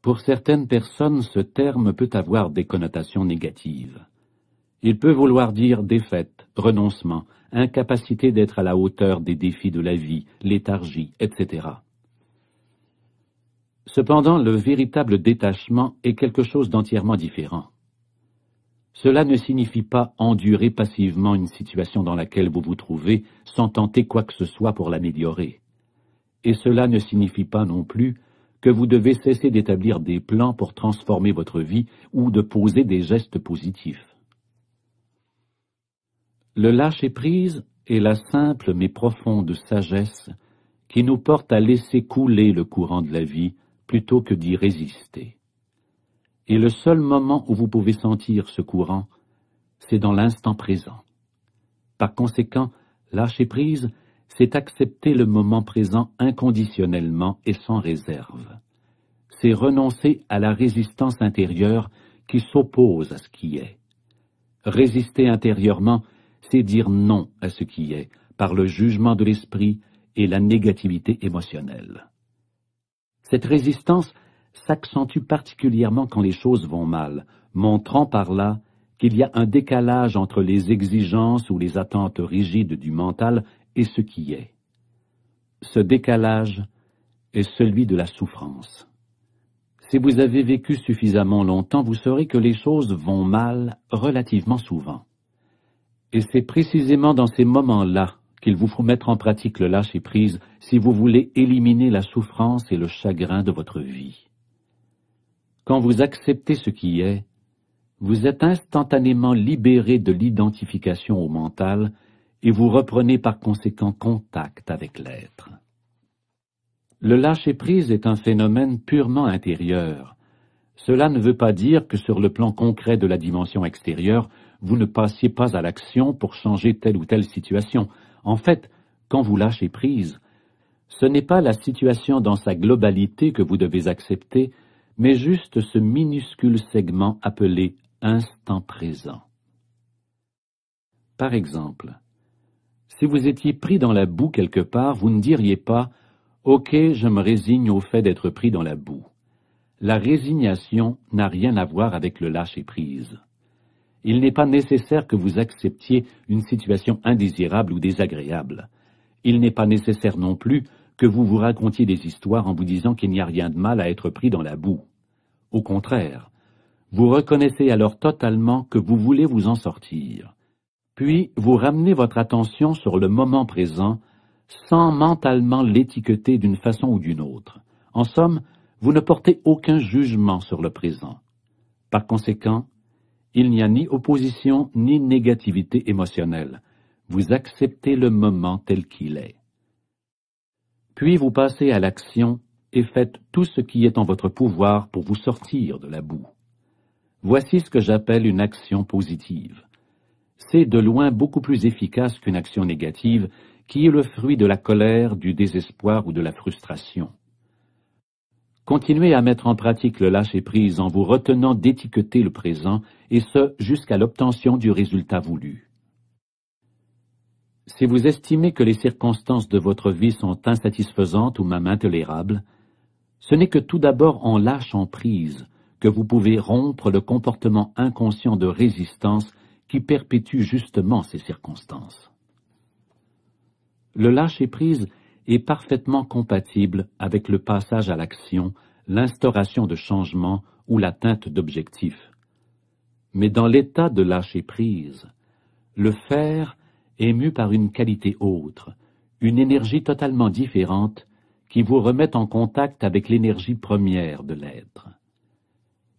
Pour certaines personnes, ce terme peut avoir des connotations négatives. Il peut vouloir dire défaite, renoncement, incapacité d'être à la hauteur des défis de la vie, léthargie, etc. Cependant, le véritable détachement est quelque chose d'entièrement différent. Cela ne signifie pas endurer passivement une situation dans laquelle vous vous trouvez sans tenter quoi que ce soit pour l'améliorer. Et cela ne signifie pas non plus que vous devez cesser d'établir des plans pour transformer votre vie ou de poser des gestes positifs. Le lâcher-prise est la simple mais profonde sagesse qui nous porte à laisser couler le courant de la vie plutôt que d'y résister. Et le seul moment où vous pouvez sentir ce courant, c'est dans l'instant présent. Par conséquent, lâcher prise, c'est accepter le moment présent inconditionnellement et sans réserve. C'est renoncer à la résistance intérieure qui s'oppose à ce qui est. Résister intérieurement, c'est dire non à ce qui est, par le jugement de l'esprit et la négativité émotionnelle. Cette résistance s'accentue particulièrement quand les choses vont mal, montrant par là qu'il y a un décalage entre les exigences ou les attentes rigides du mental et ce qui est. Ce décalage est celui de la souffrance. Si vous avez vécu suffisamment longtemps, vous saurez que les choses vont mal relativement souvent. Et c'est précisément dans ces moments-là qu'il vous faut mettre en pratique le lâcher-prise si vous voulez éliminer la souffrance et le chagrin de votre vie. Quand vous acceptez ce qui est, vous êtes instantanément libéré de l'identification au mental et vous reprenez par conséquent contact avec l'être. Le lâcher-prise est un phénomène purement intérieur. Cela ne veut pas dire que sur le plan concret de la dimension extérieure, vous ne passiez pas à l'action pour changer telle ou telle situation. En fait, quand vous lâchez prise, ce n'est pas la situation dans sa globalité que vous devez accepter, mais juste ce minuscule segment appelé instant présent. Par exemple, si vous étiez pris dans la boue quelque part, vous ne diriez pas « Ok, je me résigne au fait d'être pris dans la boue ». La résignation n'a rien à voir avec le lâcher-prise. Il n'est pas nécessaire que vous acceptiez une situation indésirable ou désagréable. Il n'est pas nécessaire non plus que vous vous racontiez des histoires en vous disant qu'il n'y a rien de mal à être pris dans la boue. Au contraire, vous reconnaissez alors totalement que vous voulez vous en sortir. Puis vous ramenez votre attention sur le moment présent sans mentalement l'étiqueter d'une façon ou d'une autre. En somme, vous ne portez aucun jugement sur le présent. Par conséquent, il n'y a ni opposition ni négativité émotionnelle. Vous acceptez le moment tel qu'il est. Puis vous passez à l'action et faites tout ce qui est en votre pouvoir pour vous sortir de la boue. Voici ce que j'appelle une action positive. C'est de loin beaucoup plus efficace qu'une action négative qui est le fruit de la colère, du désespoir ou de la frustration. Continuez à mettre en pratique le lâcher-prise en vous retenant d'étiqueter le présent, et ce, jusqu'à l'obtention du résultat voulu. Si vous estimez que les circonstances de votre vie sont insatisfaisantes ou même intolérables, ce n'est que tout d'abord en lâchant prise que vous pouvez rompre le comportement inconscient de résistance qui perpétue justement ces circonstances. Le lâcher-prise est parfaitement compatible avec le passage à l'action, l'instauration de changements ou l'atteinte d'objectifs. Mais dans l'état de lâcher-prise, le faire est mu par une qualité autre, une énergie totalement différente qui vous remet en contact avec l'énergie première de l'être.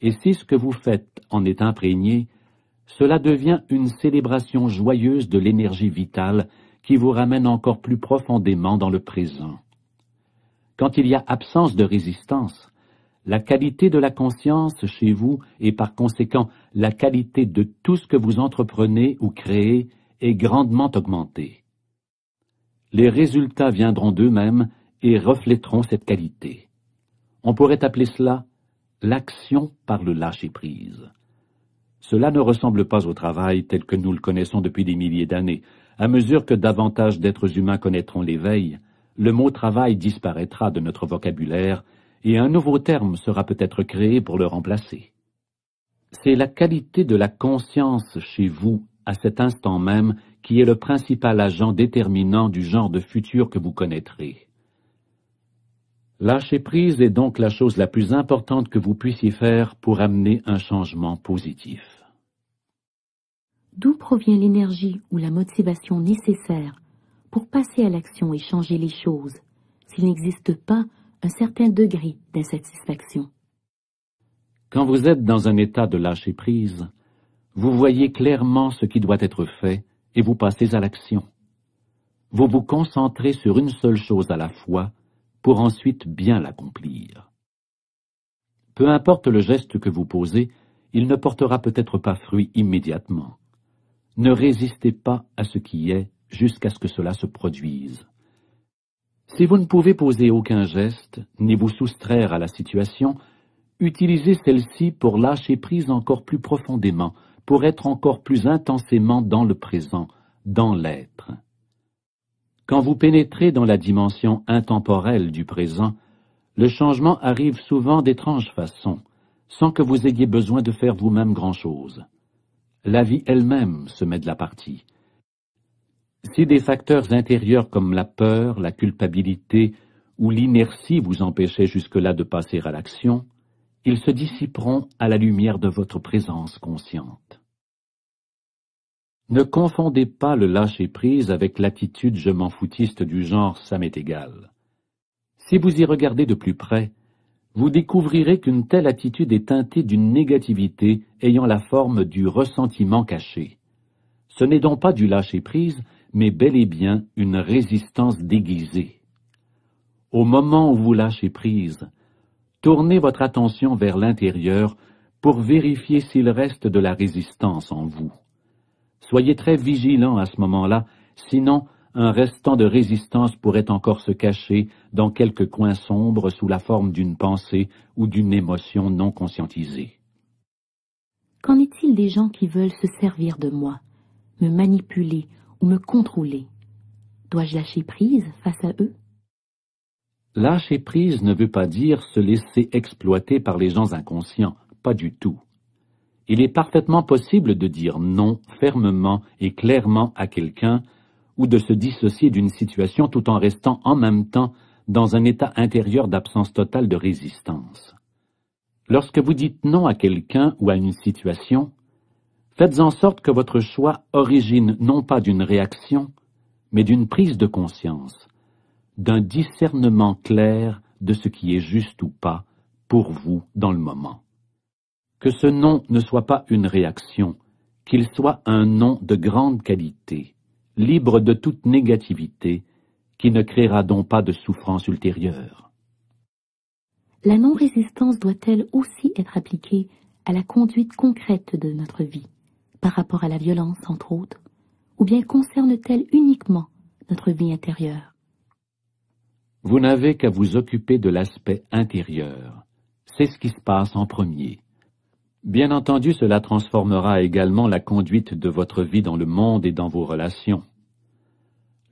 Et si ce que vous faites en est imprégné, cela devient une célébration joyeuse de l'énergie vitale qui vous ramène encore plus profondément dans le présent. Quand il y a absence de résistance, la qualité de la conscience chez vous et par conséquent la qualité de tout ce que vous entreprenez ou créez est grandement augmentée. Les résultats viendront d'eux-mêmes et reflèteront cette qualité. On pourrait appeler cela l'action par le lâcher-prise. Cela ne ressemble pas au travail tel que nous le connaissons depuis des milliers d'années. À mesure que davantage d'êtres humains connaîtront l'éveil, le mot « travail » disparaîtra de notre vocabulaire et un nouveau terme sera peut-être créé pour le remplacer. C'est la qualité de la conscience chez vous à cet instant même qui est le principal agent déterminant du genre de futur que vous connaîtrez. Lâcher prise est donc la chose la plus importante que vous puissiez faire pour amener un changement positif. D'où provient l'énergie ou la motivation nécessaire pour passer à l'action et changer les choses, s'il n'existe pas un certain degré d'insatisfaction? Quand vous êtes dans un état de lâcher prise, vous voyez clairement ce qui doit être fait et vous passez à l'action. Vous vous concentrez sur une seule chose à la fois pour ensuite bien l'accomplir. Peu importe le geste que vous posez, il ne portera peut-être pas fruit immédiatement. Ne résistez pas à ce qui est jusqu'à ce que cela se produise. Si vous ne pouvez poser aucun geste, ni vous soustraire à la situation, utilisez celle-ci pour lâcher prise encore plus profondément, pour être encore plus intensément dans le présent, dans l'être. Quand vous pénétrez dans la dimension intemporelle du présent, le changement arrive souvent d'étranges façons, sans que vous ayez besoin de faire vous-même grand-chose. La vie elle-même se met de la partie. Si des facteurs intérieurs comme la peur, la culpabilité ou l'inertie vous empêchaient jusque-là de passer à l'action, ils se dissiperont à la lumière de votre présence consciente. Ne confondez pas le lâcher-prise avec l'attitude je m'en foutiste du genre ça m'est égal. Si vous y regardez de plus près, vous découvrirez qu'une telle attitude est teintée d'une négativité ayant la forme du ressentiment caché. Ce n'est donc pas du lâcher-prise, mais bel et bien une résistance déguisée. Au moment où vous lâchez prise, tournez votre attention vers l'intérieur pour vérifier s'il reste de la résistance en vous. Soyez très vigilant à ce moment-là, sinon un restant de résistance pourrait encore se cacher dans quelque coin sombre sous la forme d'une pensée ou d'une émotion non conscientisée. Qu'en est-il des gens qui veulent se servir de moi, me manipuler ou me contrôler? Dois-je lâcher prise face à eux? Lâcher prise ne veut pas dire se laisser exploiter par les gens inconscients, pas du tout. Il est parfaitement possible de dire non fermement et clairement à quelqu'un ou de se dissocier d'une situation tout en restant en même temps dans un état intérieur d'absence totale de résistance. Lorsque vous dites non à quelqu'un ou à une situation, faites en sorte que votre choix origine non pas d'une réaction, mais d'une prise de conscience, d'un discernement clair de ce qui est juste ou pas pour vous dans le moment. Que ce non ne soit pas une réaction, qu'il soit un non de grande qualité, libre de toute négativité, qui ne créera donc pas de souffrance ultérieure. La non-résistance doit-elle aussi être appliquée à la conduite concrète de notre vie, par rapport à la violence entre autres, ou bien concerne-t-elle uniquement notre vie intérieure? Vous n'avez qu'à vous occuper de l'aspect intérieur. C'est ce qui se passe en premier. Bien entendu, cela transformera également la conduite de votre vie dans le monde et dans vos relations.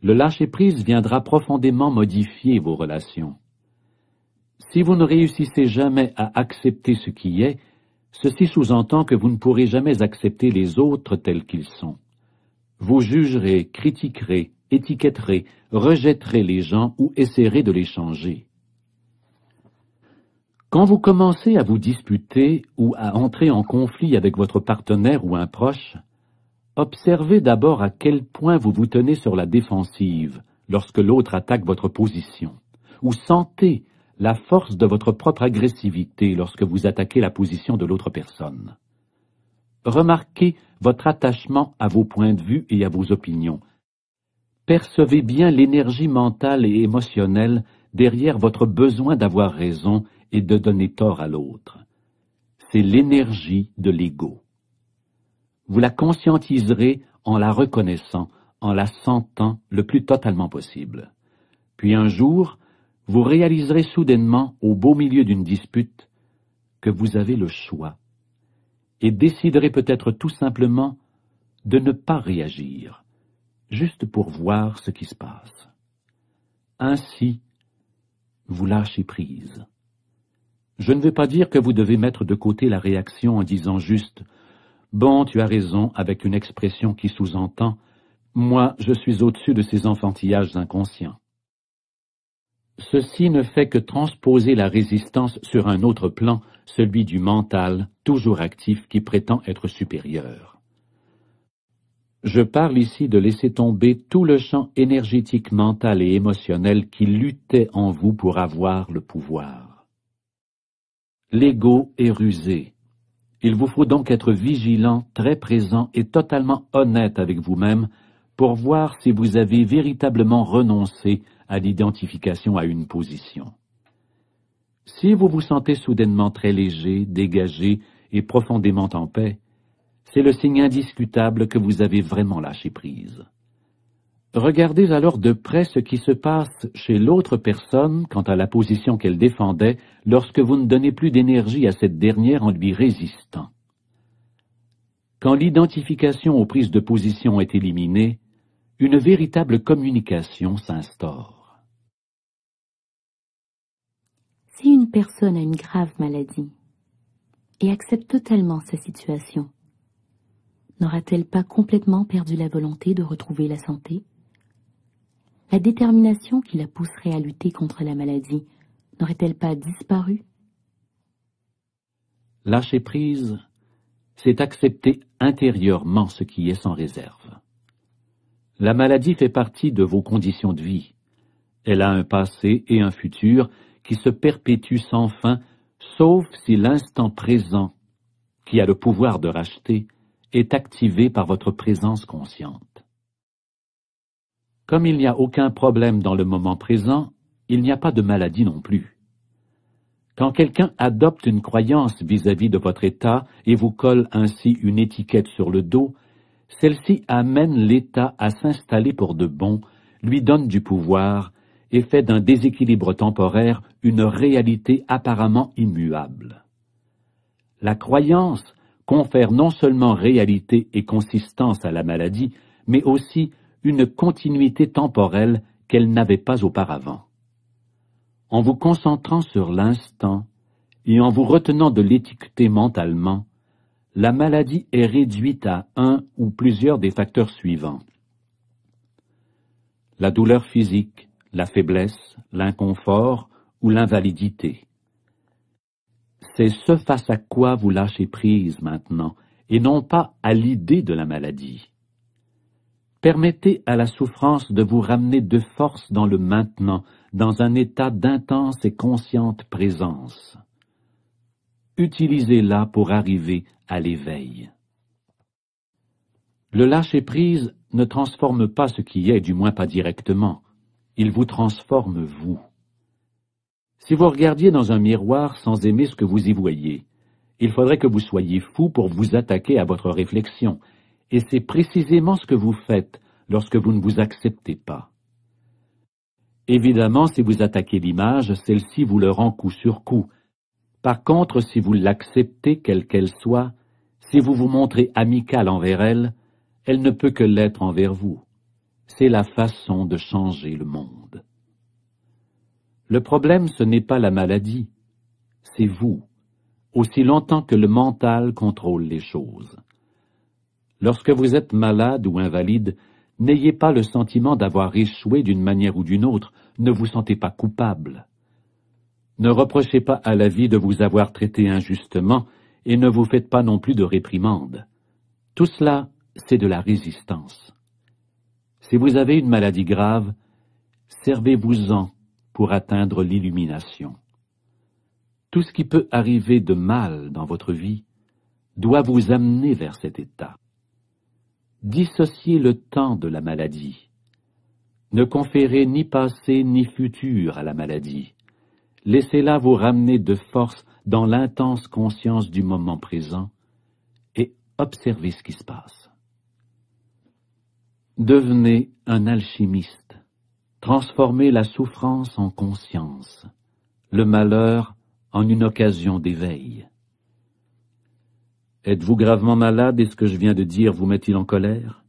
Le lâcher-prise viendra profondément modifier vos relations. Si vous ne réussissez jamais à accepter ce qui est, ceci sous-entend que vous ne pourrez jamais accepter les autres tels qu'ils sont. Vous jugerez, critiquerez, étiquetterez, rejetterez les gens ou essaierez de les changer. Quand vous commencez à vous disputer ou à entrer en conflit avec votre partenaire ou un proche, observez d'abord à quel point vous vous tenez sur la défensive lorsque l'autre attaque votre position, ou sentez la force de votre propre agressivité lorsque vous attaquez la position de l'autre personne. Remarquez votre attachement à vos points de vue et à vos opinions. Percevez bien l'énergie mentale et émotionnelle derrière votre besoin d'avoir raison et de donner tort à l'autre. C'est l'énergie de l'ego. Vous la conscientiserez en la reconnaissant, en la sentant le plus totalement possible. Puis un jour, vous réaliserez soudainement, au beau milieu d'une dispute, que vous avez le choix, et déciderez peut-être tout simplement de ne pas réagir, juste pour voir ce qui se passe. Ainsi, vous lâchez prise. Je ne veux pas dire que vous devez mettre de côté la réaction en disant juste « Bon, tu as raison » avec une expression qui sous-entend « Moi, je suis au-dessus de ces enfantillages inconscients ». Ceci ne fait que transposer la résistance sur un autre plan, celui du mental, toujours actif, qui prétend être supérieur. Je parle ici de laisser tomber tout le champ énergétique, mental et émotionnel qui luttait en vous pour avoir le pouvoir. L'ego est rusé. Il vous faut donc être vigilant, très présent et totalement honnête avec vous-même pour voir si vous avez véritablement renoncé à l'identification à une position. Si vous vous sentez soudainement très léger, dégagé et profondément en paix, c'est le signe indiscutable que vous avez vraiment lâché prise. Regardez alors de près ce qui se passe chez l'autre personne quant à la position qu'elle défendait lorsque vous ne donnez plus d'énergie à cette dernière en lui résistant. Quand l'identification aux prises de position est éliminée, une véritable communication s'instaure. Si une personne a une grave maladie et accepte totalement sa situation, n'aura-t-elle pas complètement perdu la volonté de retrouver la santé? La détermination qui la pousserait à lutter contre la maladie n'aurait-elle pas disparu? Lâcher prise, c'est accepter intérieurement ce qui est sans réserve. La maladie fait partie de vos conditions de vie. Elle a un passé et un futur qui se perpétuent sans fin, sauf si l'instant présent, qui a le pouvoir de racheter, est activé par votre présence consciente. Comme il n'y a aucun problème dans le moment présent, il n'y a pas de maladie non plus. Quand quelqu'un adopte une croyance vis-à-vis de votre état et vous colle ainsi une étiquette sur le dos, celle-ci amène l'état à s'installer pour de bon, lui donne du pouvoir et fait d'un déséquilibre temporaire une réalité apparemment immuable. La croyance confère non seulement réalité et consistance à la maladie, mais aussi une continuité temporelle qu'elle n'avait pas auparavant. En vous concentrant sur l'instant et en vous retenant de l'étiqueter mentalement, la maladie est réduite à un ou plusieurs des facteurs suivants. La douleur physique, la faiblesse, l'inconfort ou l'invalidité. C'est ce face à quoi vous lâchez prise maintenant, et non pas à l'idée de la maladie. Permettez à la souffrance de vous ramener de force dans le maintenant, dans un état d'intense et consciente présence. Utilisez-la pour arriver à l'éveil. Le lâcher-prise ne transforme pas ce qui est, du moins pas directement. Il vous transforme vous. Si vous regardiez dans un miroir sans aimer ce que vous y voyez, il faudrait que vous soyez fou pour vous attaquer à votre réflexion, et c'est précisément ce que vous faites lorsque vous ne vous acceptez pas. Évidemment, si vous attaquez l'image, celle-ci vous le rend coup sur coup. Par contre, si vous l'acceptez quelle qu'elle soit, si vous vous montrez amical envers elle, elle ne peut que l'être envers vous. C'est la façon de changer le monde. Le problème, ce n'est pas la maladie, c'est vous, aussi longtemps que le mental contrôle les choses. Lorsque vous êtes malade ou invalide, n'ayez pas le sentiment d'avoir échoué d'une manière ou d'une autre, ne vous sentez pas coupable. Ne reprochez pas à la vie de vous avoir traité injustement et ne vous faites pas non plus de réprimande. Tout cela, c'est de la résistance. Si vous avez une maladie grave, servez-vous-en pour atteindre l'illumination. Tout ce qui peut arriver de mal dans votre vie doit vous amener vers cet état. Dissociez le temps de la maladie. Ne conférez ni passé ni futur à la maladie. Laissez-la vous ramener de force dans l'intense conscience du moment présent et observez ce qui se passe. Devenez un alchimiste. Transformez la souffrance en conscience, le malheur en une occasion d'éveil. Êtes-vous gravement malade et ce que je viens de dire vous met-il en colère?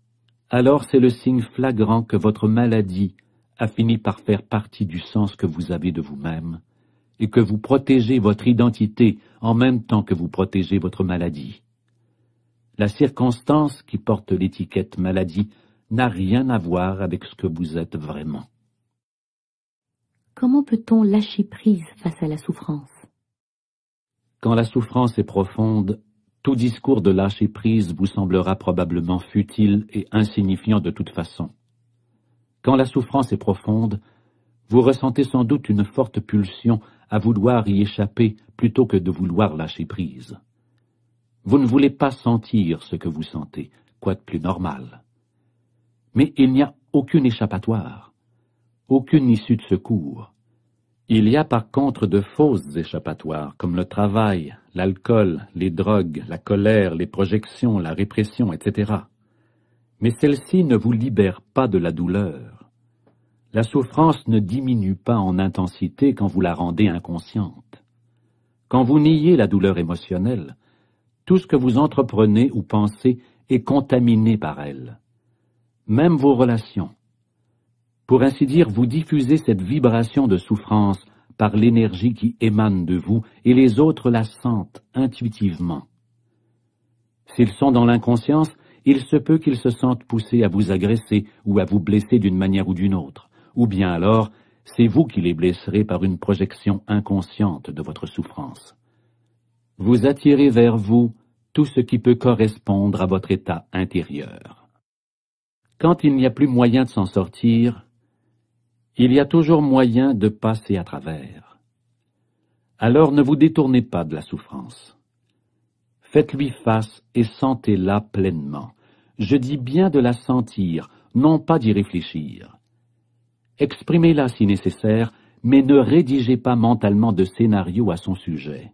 Alors c'est le signe flagrant que votre maladie a fini par faire partie du sens que vous avez de vous-même et que vous protégez votre identité en même temps que vous protégez votre maladie. La circonstance qui porte l'étiquette maladie n'a rien à voir avec ce que vous êtes vraiment. Comment peut-on lâcher prise face à la souffrance? Quand la souffrance est profonde, tout discours de lâcher prise vous semblera probablement futile et insignifiant de toute façon. Quand la souffrance est profonde, vous ressentez sans doute une forte pulsion à vouloir y échapper plutôt que de vouloir lâcher prise. Vous ne voulez pas sentir ce que vous sentez, quoi de plus normal. Mais il n'y a aucune échappatoire, aucune issue de secours. Il y a par contre de fausses échappatoires, comme le travail, l'alcool, les drogues, la colère, les projections, la répression, etc. Mais celles-ci ne vous libèrent pas de la douleur. La souffrance ne diminue pas en intensité quand vous la rendez inconsciente. Quand vous niez la douleur émotionnelle, tout ce que vous entreprenez ou pensez est contaminé par elle. Même vos relations. Pour ainsi dire, vous diffusez cette vibration de souffrance par l'énergie qui émane de vous et les autres la sentent intuitivement. S'ils sont dans l'inconscience, il se peut qu'ils se sentent poussés à vous agresser ou à vous blesser d'une manière ou d'une autre, ou bien alors c'est vous qui les blesserez par une projection inconsciente de votre souffrance. Vous attirez vers vous tout ce qui peut correspondre à votre état intérieur. Quand il n'y a plus moyen de s'en sortir, il y a toujours moyen de passer à travers. Alors ne vous détournez pas de la souffrance. Faites-lui face et sentez-la pleinement. Je dis bien de la sentir, non pas d'y réfléchir. Exprimez-la si nécessaire, mais ne rédigez pas mentalement de scénario à son sujet.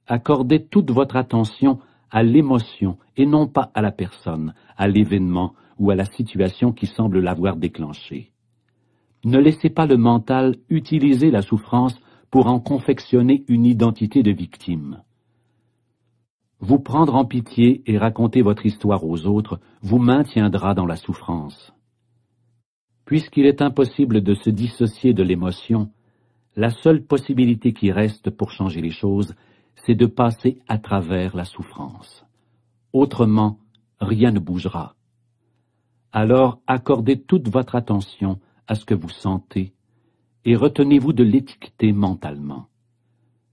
Accordez toute votre attention à l'émotion et non pas à la personne, à l'événement ou à la situation qui semble l'avoir déclenché. Ne laissez pas le mental utiliser la souffrance pour en confectionner une identité de victime. Vous prendre en pitié et raconter votre histoire aux autres vous maintiendra dans la souffrance. Puisqu'il est impossible de se dissocier de l'émotion, la seule possibilité qui reste pour changer les choses, c'est de passer à travers la souffrance. Autrement, rien ne bougera. Alors accordez toute votre attention à ce que vous sentez et retenez-vous de l'étiqueter mentalement.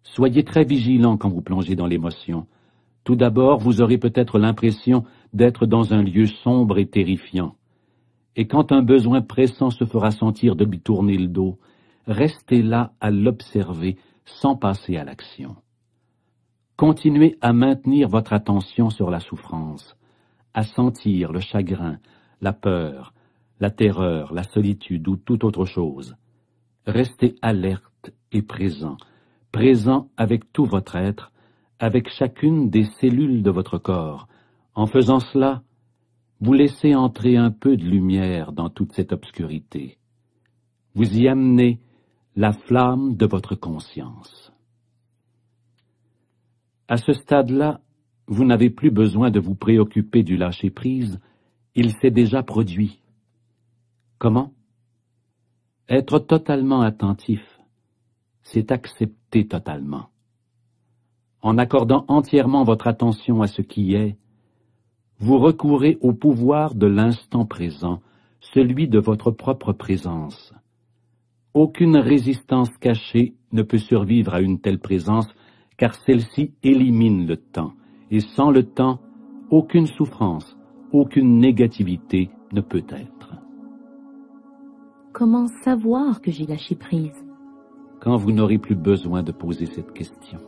Soyez très vigilant quand vous plongez dans l'émotion. Tout d'abord, vous aurez peut-être l'impression d'être dans un lieu sombre et terrifiant. Et quand un besoin pressant se fera sentir de lui tourner le dos, restez là à l'observer sans passer à l'action. Continuez à maintenir votre attention sur la souffrance, à sentir le chagrin, la peur, la terreur, la solitude ou toute autre chose. Restez alerte et présent, présent avec tout votre être, avec chacune des cellules de votre corps. En faisant cela, vous laissez entrer un peu de lumière dans toute cette obscurité. Vous y amenez la flamme de votre conscience. À ce stade-là, vous n'avez plus besoin de vous préoccuper du lâcher-prise, il s'est déjà produit. Comment? Être totalement attentif, c'est accepter totalement. En accordant entièrement votre attention à ce qui est, vous recourez au pouvoir de l'instant présent, celui de votre propre présence. Aucune résistance cachée ne peut survivre à une telle présence, car celle-ci élimine le temps, et sans le temps, aucune souffrance, aucune négativité ne peut être. Comment savoir que j'ai lâché prise? Quand vous n'aurez plus besoin de poser cette question.